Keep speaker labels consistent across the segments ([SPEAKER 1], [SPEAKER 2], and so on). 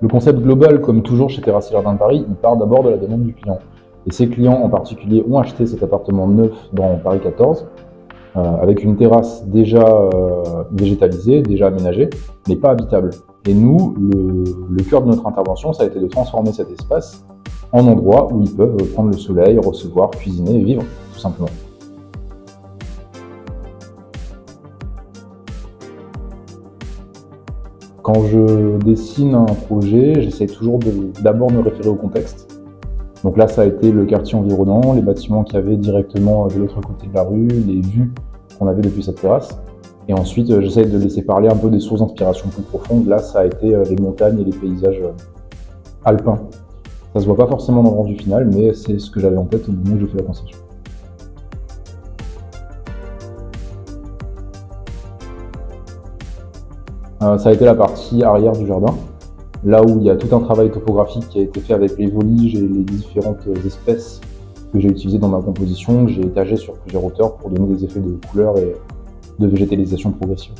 [SPEAKER 1] Le concept global, comme toujours chez Terrasses et Jardins de Paris, il part d'abord de la demande du client. Et ces clients en particulier ont acheté cet appartement neuf dans Paris 14, avec une terrasse déjà végétalisée, déjà aménagée, mais pas habitable. Et nous, le cœur de notre intervention, ça a été de transformer cet espace en endroit où ils peuvent prendre le soleil, recevoir, cuisiner et vivre, tout simplement. Quand je dessine un projet, j'essaie toujours d'abord me référer au contexte. Donc là, ça a été le quartier environnant, les bâtiments qu'il y avait directement de l'autre côté de la rue, les vues qu'on avait depuis cette terrasse. Et ensuite, j'essaie de laisser parler un peu des sources d'inspiration plus profondes. Là, ça a été les montagnes et les paysages alpins. Ça se voit pas forcément dans le rendu final, mais c'est ce que j'avais en tête au moment où j'ai fait la conception. Ça a été la partie arrière du jardin, là où il y a tout un travail topographique qui a été fait avec les voliges et les différentes espèces que j'ai utilisées dans ma composition, que j'ai étagé sur plusieurs hauteurs pour donner des effets de couleur et de végétalisation progressive.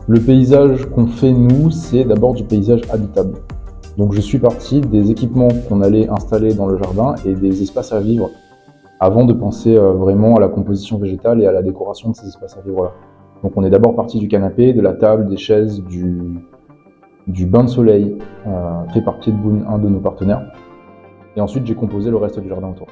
[SPEAKER 1] Le paysage qu'on fait nous, c'est d'abord du paysage habitable. Donc je suis parti des équipements qu'on allait installer dans le jardin et des espaces à vivre, avant de penser vraiment à la composition végétale et à la décoration de ces espaces à vivre-là. Donc on est d'abord parti du canapé, de la table, des chaises, du bain de soleil fait par Pied de Boune, un de nos partenaires. Et ensuite j'ai composé le reste du jardin autour.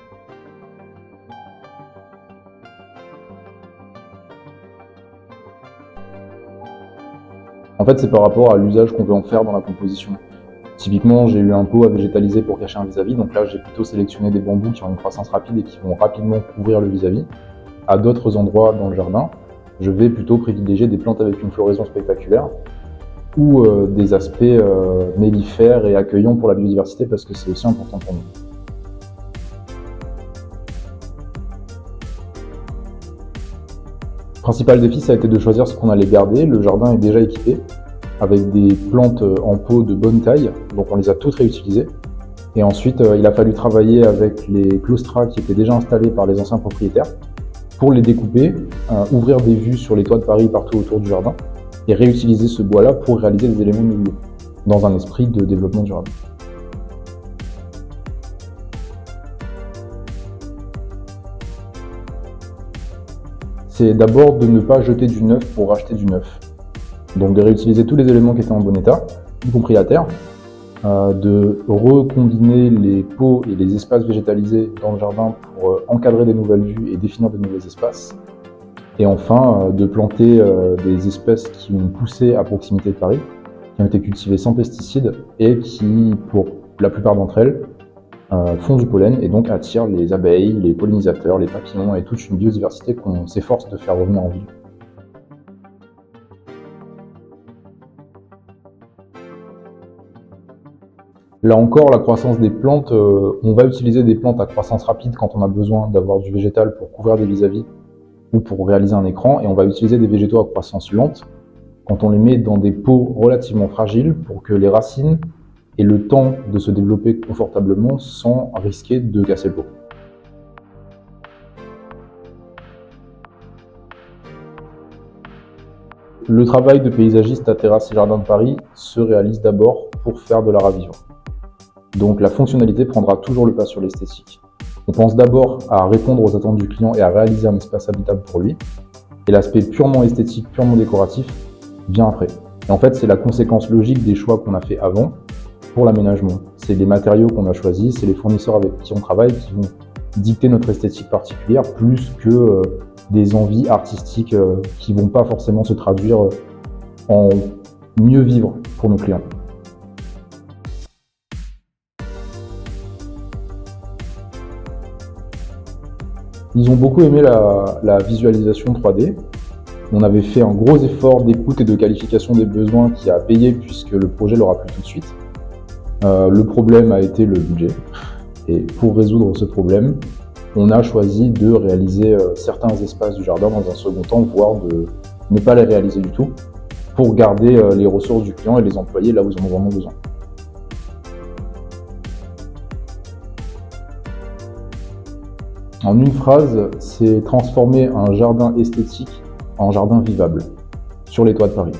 [SPEAKER 1] En fait, c'est par rapport à l'usage qu'on veut en faire dans la composition. Typiquement, j'ai eu un pot à végétaliser pour cacher un vis-à-vis, donc là j'ai plutôt sélectionné des bambous qui ont une croissance rapide et qui vont rapidement couvrir le vis-à-vis. À d'autres endroits dans le jardin, je vais plutôt privilégier des plantes avec une floraison spectaculaire ou des aspects mellifères et accueillants pour la biodiversité parce que c'est aussi important pour nous. Le principal défi, ça a été de choisir ce qu'on allait garder. Le jardin est déjà équipé avec des plantes en pot de bonne taille, donc on les a toutes réutilisées. Et ensuite, il a fallu travailler avec les claustras qui étaient déjà installés par les anciens propriétaires pour les découper, ouvrir des vues sur les toits de Paris partout autour du jardin et réutiliser ce bois-là pour réaliser des éléments mobiliers dans un esprit de développement durable. C'est d'abord de ne pas jeter du neuf pour racheter du neuf. Donc de réutiliser tous les éléments qui étaient en bon état, y compris la terre, de recombiner les pots et les espaces végétalisés dans le jardin pour encadrer des nouvelles vues et définir de nouveaux espaces. Et enfin, de planter des espèces qui ont poussé à proximité de Paris, qui ont été cultivées sans pesticides et qui, pour la plupart d'entre elles, font du pollen et donc attirent les abeilles, les pollinisateurs, les papillons et toute une biodiversité qu'on s'efforce de faire revenir en ville. Là encore, la croissance des plantes, on va utiliser des plantes à croissance rapide quand on a besoin d'avoir du végétal pour couvrir des vis-à-vis ou pour réaliser un écran, et on va utiliser des végétaux à croissance lente quand on les met dans des pots relativement fragiles pour que les racines aient le temps de se développer confortablement sans risquer de casser le pot. Le travail de paysagiste à Terrasses et Jardins de Paris se réalise d'abord pour faire de l'art à vivre. Donc la fonctionnalité prendra toujours le pas sur l'esthétique. On pense d'abord à répondre aux attentes du client et à réaliser un espace habitable pour lui. Et l'aspect purement esthétique, purement décoratif vient après. Et en fait, c'est la conséquence logique des choix qu'on a fait avant pour l'aménagement. C'est les matériaux qu'on a choisis, c'est les fournisseurs avec qui on travaille qui vont dicter notre esthétique particulière plus que des envies artistiques qui vont pas forcément se traduire en mieux vivre pour nos clients. Ils ont beaucoup aimé la visualisation 3D. On avait fait un gros effort d'écoute et de qualification des besoins qui a payé puisque le projet l'aura plu tout de suite. Le problème a été le budget. Et pour résoudre ce problème, on a choisi de réaliser certains espaces du jardin dans un second temps, voire de ne pas les réaliser du tout, pour garder les ressources du client et les employer là où ils en ont vraiment besoin. En une phrase, c'est transformer un jardin esthétique en jardin vivable sur les toits de Paris.